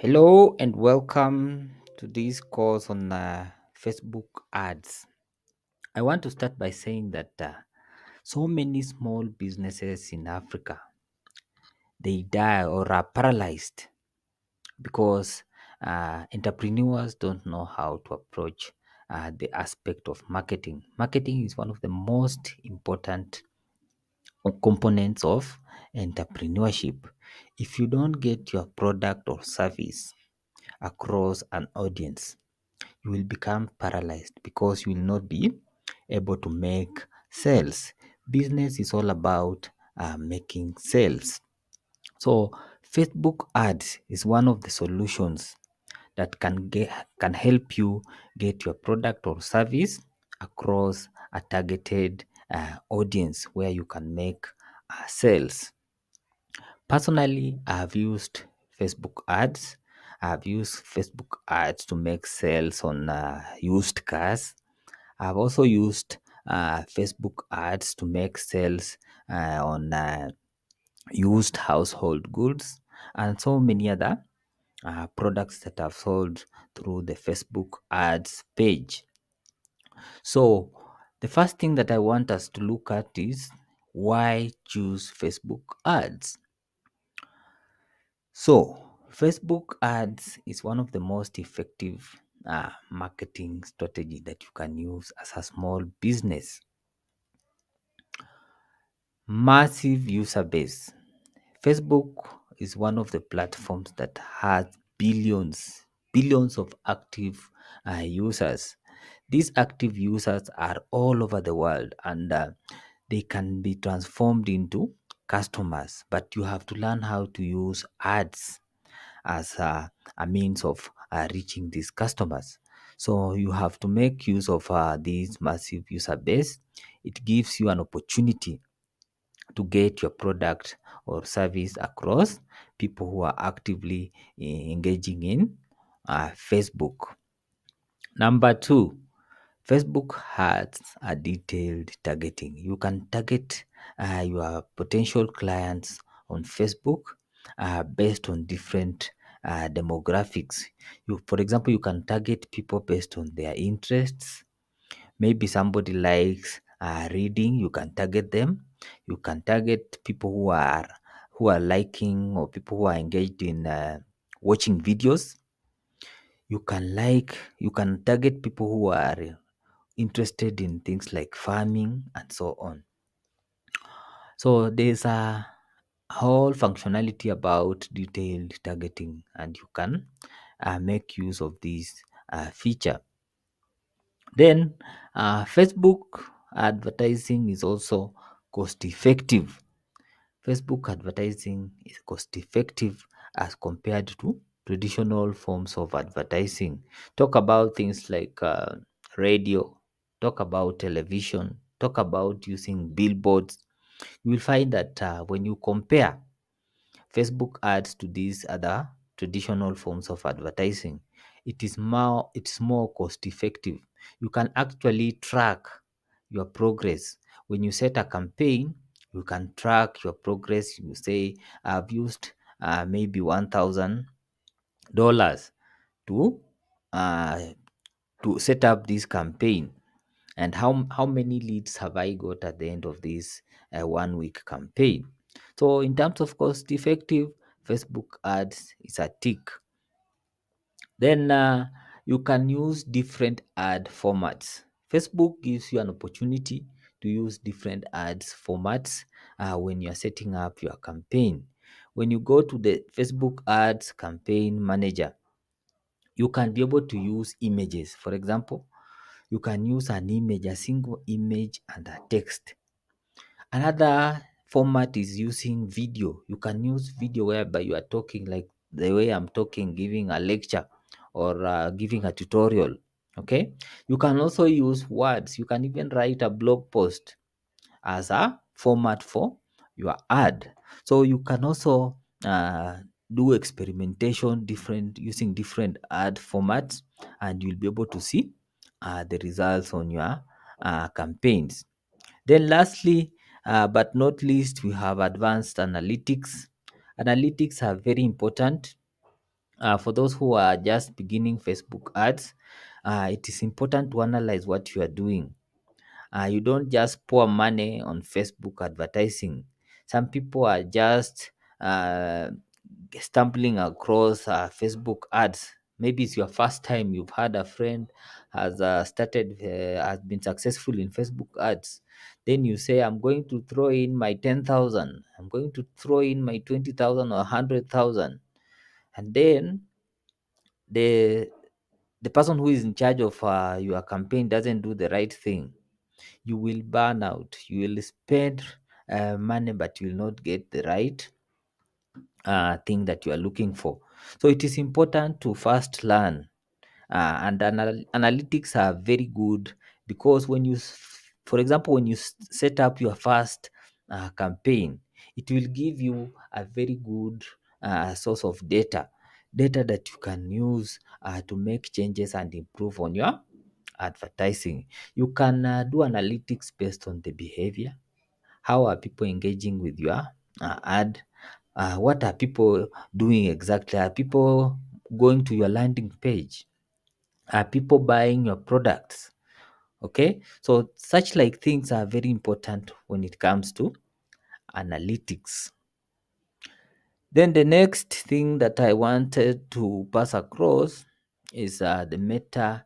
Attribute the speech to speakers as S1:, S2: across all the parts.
S1: Hello and welcome to this course on Facebook ads. I want to start by saying that so many small businesses in Africa they die or are paralyzed because entrepreneurs don't know how to approach the aspect of marketing. Marketing is one of the most important components of entrepreneurship. If you don't get your product or service across an audience, you will become paralyzed because you will not be able to make sales. Business is all about making sales. So Facebook ads is one of the solutions that can help you get your product or service across a targeted audience where you can make sales. Personally, I've used Facebook ads. I've used Facebook ads to make sales on used cars. I've also used Facebook ads to make sales on used household goods and so many other products that I've sold through the Facebook ads page. So, the first thing that I want us to look at is why choose Facebook ads. So, Facebook ads is one of the most effective marketing strategy that you can use as a small business. Massive user base. Facebook is one of the platforms that has billions of active users. These active users are all over the world and they can be transformed into customers, but you have to learn how to use ads as a means of reaching these customers. So you have to make use of this massive user base. It gives you an opportunity to get your product or service across people who are actively engaging in Facebook. Number two, Facebook has a detailed targeting. You can target your potential clients on Facebook based on different demographics. For example, you can target people based on their interests. Maybe somebody likes reading, you can target them. You can target people who are liking or people who are engaged in watching videos. You can target people who are interested in things like farming and so on. So there's a whole functionality about detailed targeting, and you can make use of this feature. Then, Facebook advertising is also cost effective. Facebook advertising is cost effective as compared to traditional forms of advertising. Talk about things like radio, talk about television, talk about using billboards. You will find that when you compare Facebook ads to these other traditional forms of advertising, it's more cost effective. You can actually track your progress. When you set a campaign, you can track your progress. You say, I've used maybe $1,000 to uh, to set up this campaign, and how many leads have I got at the end of this 1 week campaign. So in terms of cost effective, Facebook ads is a tick. Then you can use different ad formats. Facebook gives you an opportunity to use different ads formats when you're setting up your campaign. When you go to the Facebook ads campaign manager, you can be able to use images. For example, you can use an image, a single image and a text. Another format is using video. You can use video whereby you are talking like the way I'm talking, giving a lecture or giving a tutorial. Okay. You can also use words. You can even write a blog post as a format for your ad. So you can also do experimentation different using different ad formats, and you'll be able to see the results on your campaigns. Then lastly, but not least, we have advanced analytics. Analytics are very important For those who are just beginning Facebook ads, it is important to analyze what you are doing. You don't just pour money on Facebook advertising. Some people are just stumbling across Facebook ads. Maybe it's your first time. You've had a friend has been successful in Facebook ads. Then you say, I'm going to throw in my 10,000. I'm going to throw in my 20,000 or 100,000. And then the the person who is in charge of your campaign doesn't do the right thing. You will burn out. You will spend money, but you will not get the right thing that you are looking for. So it is important to first learn, and analytics are very good, because for example, when you set up your first campaign, it will give you a very good source of data that you can use to make changes and improve on your advertising. You can do analytics based on the behavior. How are people engaging with your ad? What are people doing exactly? Are people going to your landing page? Are people buying your products? Okay, so such like things are very important when it comes to analytics. Then the next thing that I wanted to pass across is the Meta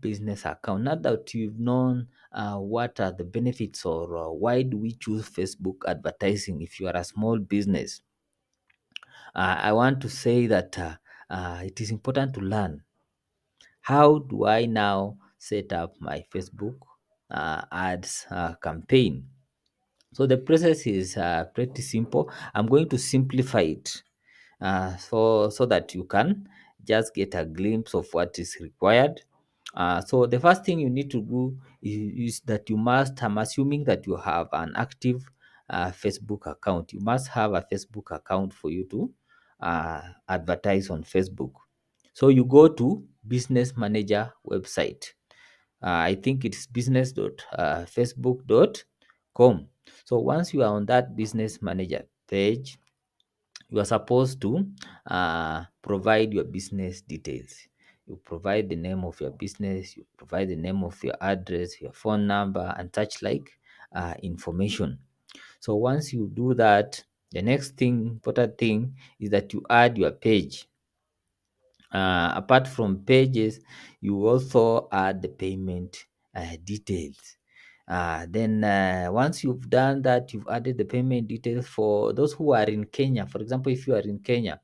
S1: business account. Now that you've known what are the benefits, or why do we choose Facebook advertising if you are a small business, I want to say that it is important to learn, how do I now set up my Facebook ads campaign. So the process is pretty simple. I'm going to simplify it so that you can just get a glimpse of what is required. So the first thing you need to do is that you must, I'm assuming that you have an active Facebook account. You must have a Facebook account for you to advertise on Facebook. So you go to Business Manager website. I think it's business.facebook.com. So once you are on that Business Manager page, you are supposed to provide your business details. You provide the name of your business, you provide the name of your address, your phone number, and such like information. So once you do that, the next thing, important thing, is that you add your page. Apart from pages, you also add the payment details. Then once you've done that, you've added the payment details. For those who are in Kenya, for example, if you are in Kenya,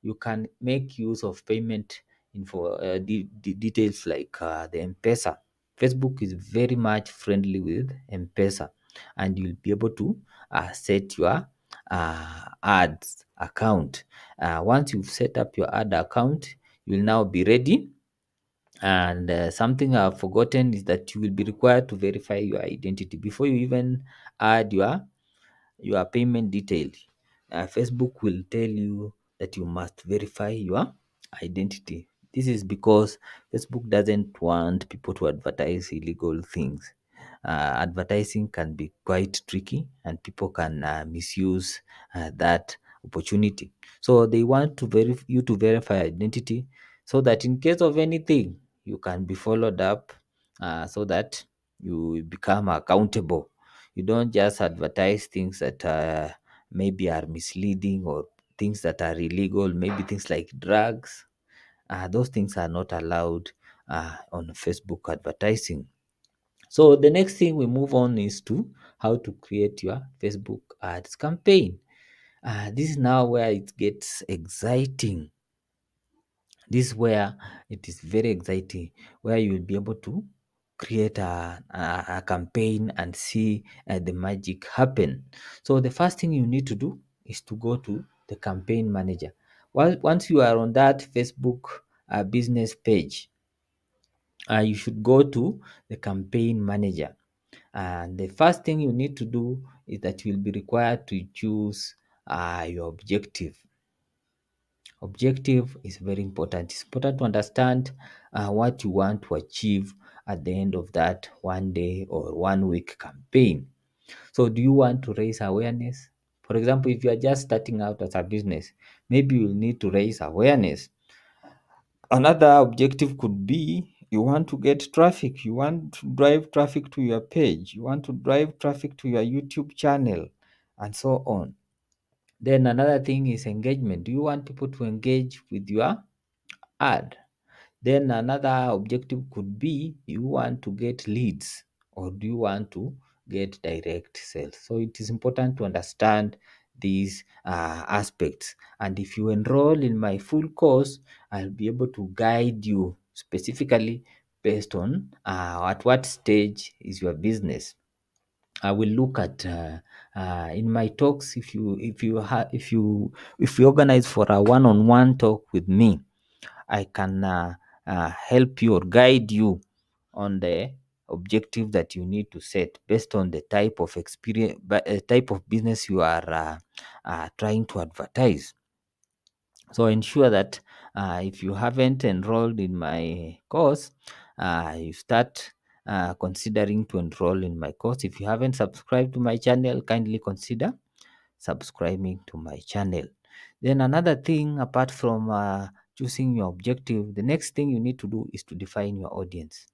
S1: you can make use of payment info details like the M-Pesa. Facebook is very much friendly with M-Pesa, and you'll be able to set your ads account. Once you've set up your ad account, you'll now be ready. And something I've forgotten is that you will be required to verify your identity before you even add your payment details. Facebook will tell you that you must verify your identity. This is because Facebook doesn't want people to advertise illegal things. Advertising can be quite tricky, and people can misuse that opportunity. So they want you to verify identity, so that in case of anything, you can be followed up, so that you become accountable. You don't just advertise things that maybe are misleading, or things that are illegal, maybe things like drugs. Those things are not allowed on Facebook advertising. So the next thing we move on is to how to create your Facebook ads campaign. This is now where it gets exciting. This is where it is very exciting, where you will be able to create a campaign and see the magic happen. So the first thing you need to do is to go to the campaign manager. Once you are on that Facebook business page, you should go to the campaign manager. And the first thing you need to do is that you will be required to choose your objective. Objective is very important. It's important to understand what you want to achieve at the end of that 1 day or 1 week campaign. So, do you want to raise awareness? For example, if you are just starting out as a business, maybe you need to raise awareness. Another objective could be you want to get traffic, you want to drive traffic to your page, you want to drive traffic to your YouTube channel, and so on. Then another thing is engagement. Do you want people to engage with your ad? Then another objective could be you want to get leads or do you want to get direct sales. So it is important to understand these aspects. And if you enroll in my full course, I'll be able to guide you specifically based on at what stage is your business. I will look at in my talks. If you organize for a one-on-one talk with me, I can help you or guide you on the objective that you need to set based on the type of experience, type of business you are trying to advertise. So ensure that if you haven't enrolled in my course, you start considering to enroll in my course. If you haven't subscribed to my channel, kindly consider subscribing to my channel. Then another thing, apart from choosing your objective, the next thing you need to do is to define your audience.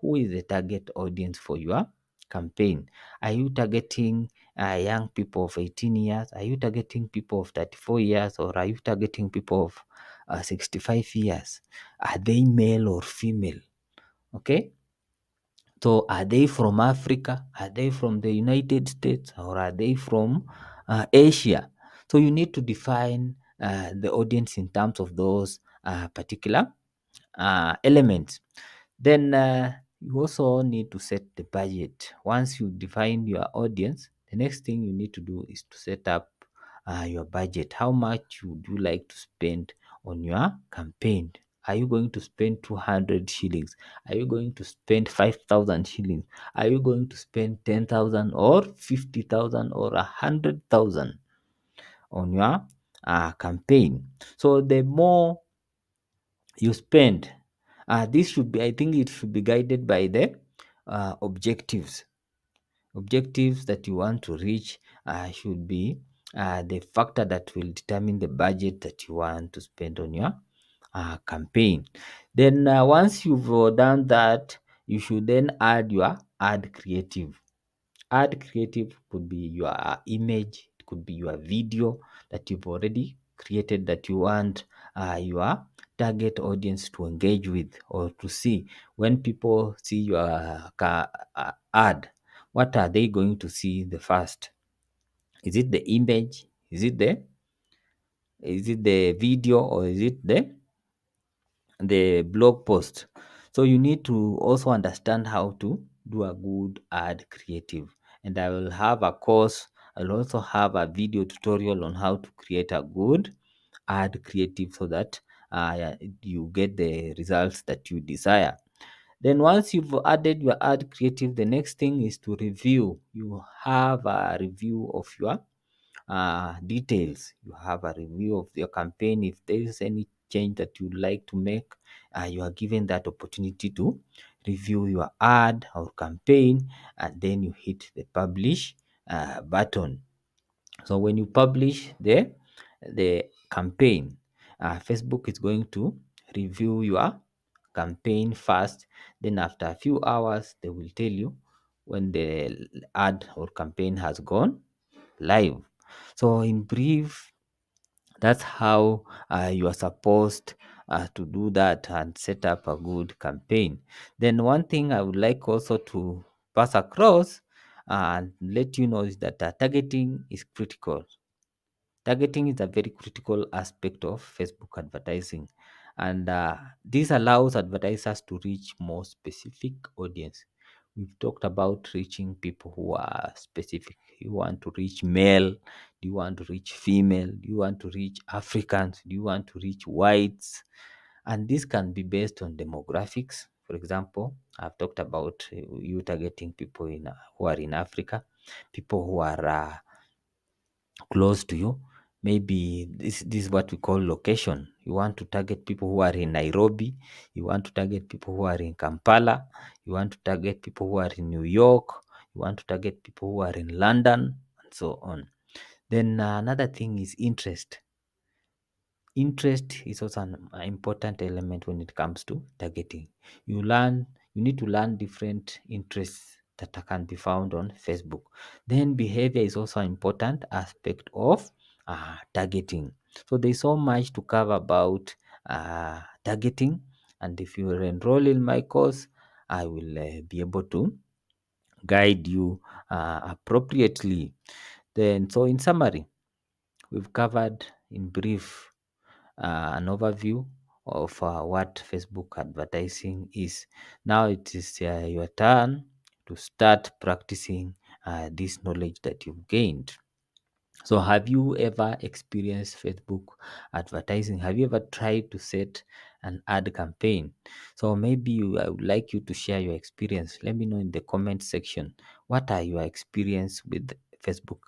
S1: Who is the target audience for your campaign? Are you targeting young people of 18 years? Are you targeting people of 34 years? Or are you targeting people of 65 years? Are they male or female? Okay. So are they from Africa? Are they from the United States? Or are they from Asia? So you need to define the audience in terms of those particular elements. Then you also need to set the budget. Once you define your audience, the next thing you need to do is to set up your budget. How much would you like to spend on your campaign? Are you going to spend 200 shillings? Are you going to spend 5,000 shillings? Are you going to spend 10,000 or 50,000 or 100,000 on your campaign? So the more you spend, this should be, I think it should be guided by the objectives that you want to reach. Should be the factor that will determine the budget that you want to spend on your campaign. Then once you've done that, you should then add your ad creative. Ad creative could be your image, it could be your video that you've already created that you want your target audience to engage with or to see. When people see your ad, what are they going to see the first? Is it the image? Is it the video, or is it the blog post? So you need to also understand how to do a good ad creative. And I will have a course, I'll also have a video tutorial on how to create a good ad creative so that you get the results that you desire. Then once you've added your ad creative, the next thing is to review. You have a review of your details. You have a review of your campaign. If there is any change that you'd like to make, you are given that opportunity to review your ad or campaign, and then you hit the publish button. So when you publish the campaign, Facebook is going to review your campaign first. Then after a few hours, they will tell you when the ad or campaign has gone live. So in brief, that's how you are supposed to do that and set up a good campaign. Then one thing I would like also to pass across and let you know is that targeting is critical. Targeting is a very critical aspect of Facebook advertising, and this allows advertisers to reach more specific audience. We've talked about reaching people who are specific. You want to reach male, do you want to reach female, do you want to reach Africans, do you want to reach whites? And this can be based on demographics. For example, I've talked about you targeting people who are in Africa, people who are close to you. Maybe this is what we call location. You want to target people who are in Nairobi, you want to target people who are in Kampala, you want to target people who are in New York, you want to target people who are in London, and so on. Then another thing is interest. Interest is also an important element when it comes to targeting. You need to learn different interests that can be found on Facebook. Then behavior is also an important aspect of targeting. So there's so much to cover about targeting, and if you enroll in my course, I will be able to guide you appropriately. Then, so in summary, we've covered in brief an overview of what Facebook advertising is. Now it is your turn to start practicing this knowledge that you've gained. So, have you ever experienced Facebook advertising? Have you ever tried to set an ad campaign? So, maybe I would like you to share your experience. Let me know in the comment section. What are your experience with Facebook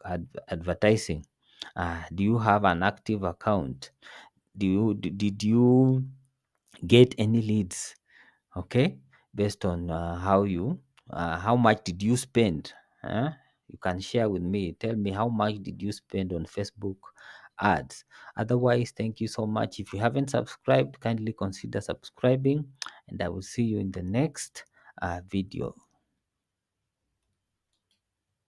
S1: advertising? Do you have an active account? Did you get any leads? Okay, based on how much did you spend? You can share with me. Tell me how much did you spend on Facebook ads. Otherwise, thank you so much. If you haven't subscribed, kindly consider subscribing, and I will see you in the next video.